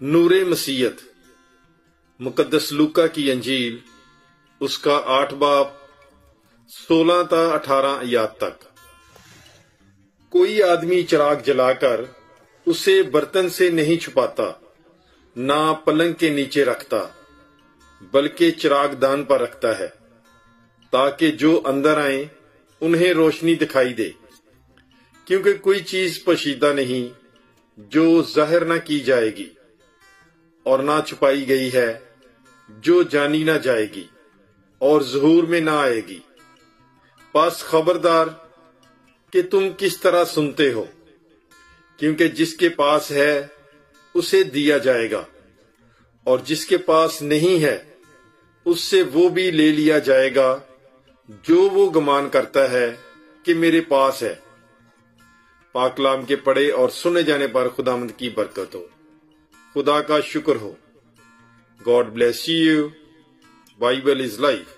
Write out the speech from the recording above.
نور مسیحت مقدس لوکا کی انجیل اس کا 8 باب 16 تا 18 آیات تک۔ کوئی آدمی چراغ جلا کر اسے برتن سے نہیں چھپاتا، نہ پلنگ کے نیچے رکھتا، بلکہ چراغ دان پر رکھتا ہے، تاکہ جو اندر آئیں انہیں روشنی دکھائی دے۔ کیونکہ کوئی چیز پوشیدہ نہیں جو ظاہر نہ کی جائے گی، اور نہ چھپائی گئی ہے جو جانی نہ جائے گی اور ظہور میں نہ آئے گی۔ پس خبردار کہ تم کس طرح سنتے ہو، کیونکہ جس کے پاس ہے اسے دیا جائے گا، اور جس کے پاس نہیں ہے اس سے وہ بھی لے لیا جائے گا جو وہ گمان کرتا ہے کہ میرے پاس ہے۔ پاک کلام کے پڑھے اور سنے جانے پر خداوند کی برکت ہو۔ خدا کا شکر ہو۔ God bless you. Bible is life.